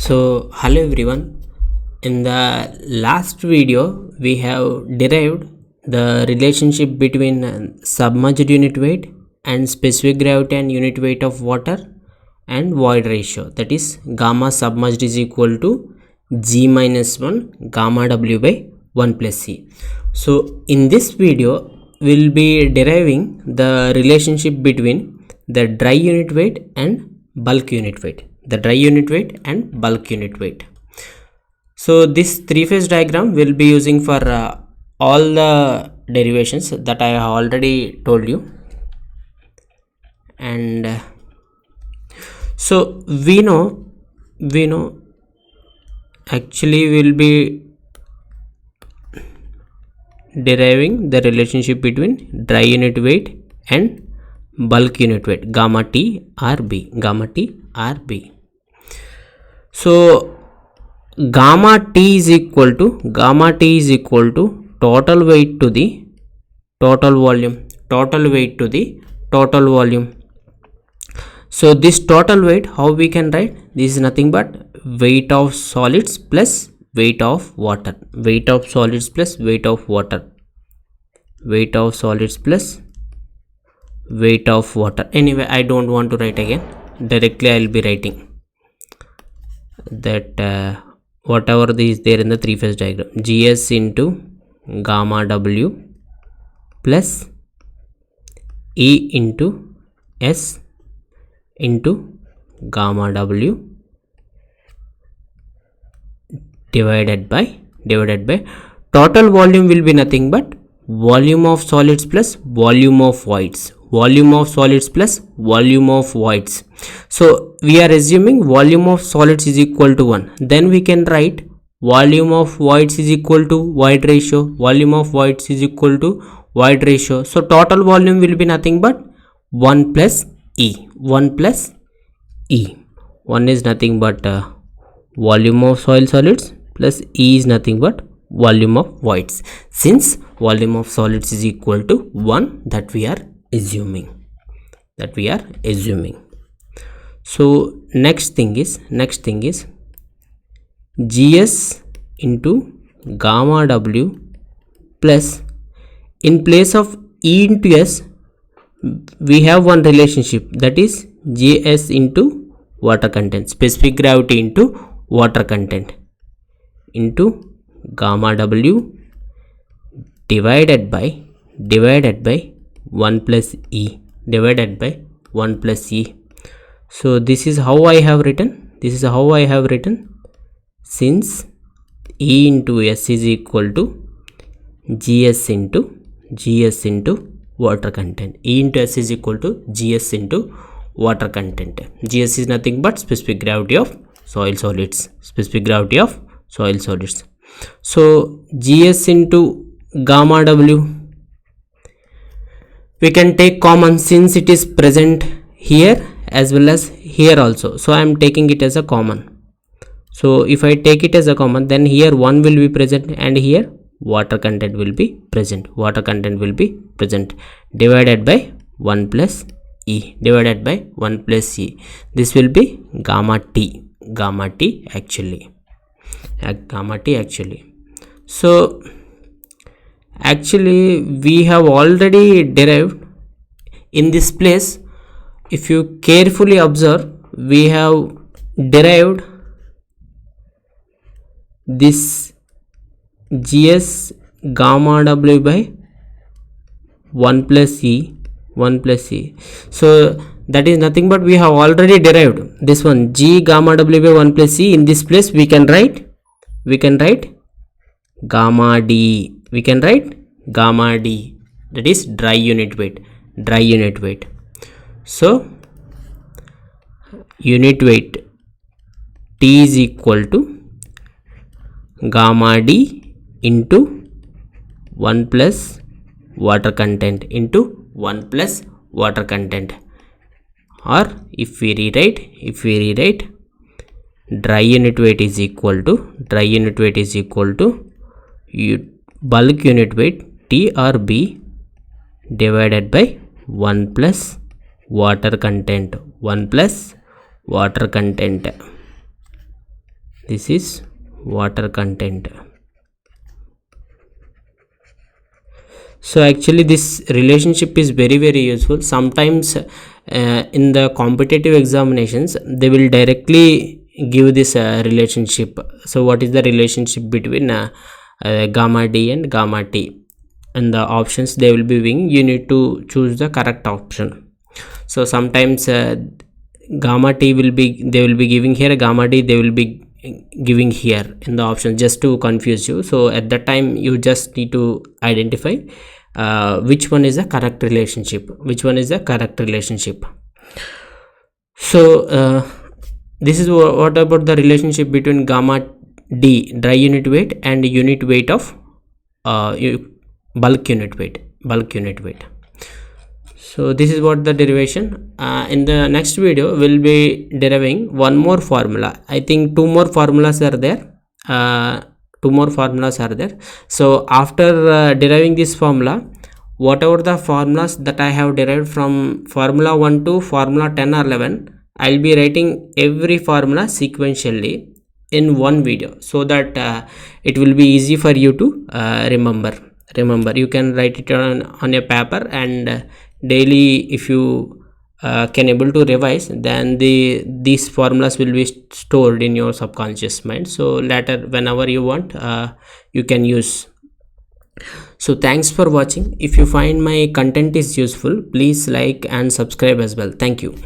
Hello everyone. In the last video, we have derived the relationship between submerged unit weight and specific gravity and unit weight of water and void ratio. That is, gamma submerged is equal to G minus 1 gamma W by 1 plus C. So in this video, we'll be deriving the relationship between the dry unit weight and bulk unit weight. Bulk unit weight. So this three-phase diagram will be using for all the derivations that I have already told you. And so we know actually we'll be deriving the relationship between dry unit weight and bulk unit weight, gamma T R B. So gamma T is equal to total weight to the total volume. So this total weight, how we can write? This is nothing but weight of solids plus weight of water. Weight of solids plus weight of water. Anyway, I don't want to write again. Directly I will be writing that whatever is there in the three-phase diagram, GS into gamma W plus E into S into gamma W divided by total volume will be nothing but volume of solids plus volume of voids. So we are assuming volume of solids is equal to 1. Then we can write volume of voids is equal to void ratio. So total volume will be nothing but 1 plus E. 1 is nothing but volume of soil solids plus E is nothing but volume of voids. Since volume of solids is equal to 1, that we are assuming. So next thing is GS into gamma W plus, in place of E into S, we have one relationship, that is GS into water content, specific gravity into water content, into gamma W divided by 1 plus E. So this is how I have written. Since E into S is equal to GS into water content. GS into water content. GS is nothing but specific gravity of soil solids. So GS into gamma W, we can take common since it is present here as well as here also. So I am taking it as a common. So if I take it as a common, then here 1 will be present and here water content will be present. Divided by 1 plus E. This will be gamma T actually. So actually we have already derived in this place. If you carefully observe, we have derived this GS gamma W by 1 plus E. So that is nothing but we have already derived this one, G gamma W by 1 plus E. In this place we can write gamma D. That is dry unit weight. So unit weight T is equal to gamma D into 1 plus water content or if we rewrite dry unit weight is equal to bulk unit weight T or B divided by 1 plus water content. This is water content. So actually this relationship is very useful. Sometimes in the competitive examinations they will directly give this relationship. So what is the relationship between gamma d and gamma t, and the options they will be giving, you need to choose the correct option. So sometimes gamma t will be, they will be giving here, gamma d they will be giving here in the option, just to confuse you. So at that time you just need to identify which one is the correct relationship, which one is the correct relationship. So this is what about the relationship between gamma d, dry unit weight, and unit weight of bulk unit weight. So this is what the derivation. In the next video we'll be deriving one more formula. I think two more formulas are there. So after deriving this formula, whatever the formulas that I have derived from formula 1 to formula 10 or 11, I'll be writing every formula sequentially in one video, so that it will be easy for you to remember. You can write it on a paper, and daily if you can able to revise, then these formulas will be stored in your subconscious mind, so later whenever you want you can use. So thanks for watching. If you find my content is useful, please like and subscribe as well. Thank you.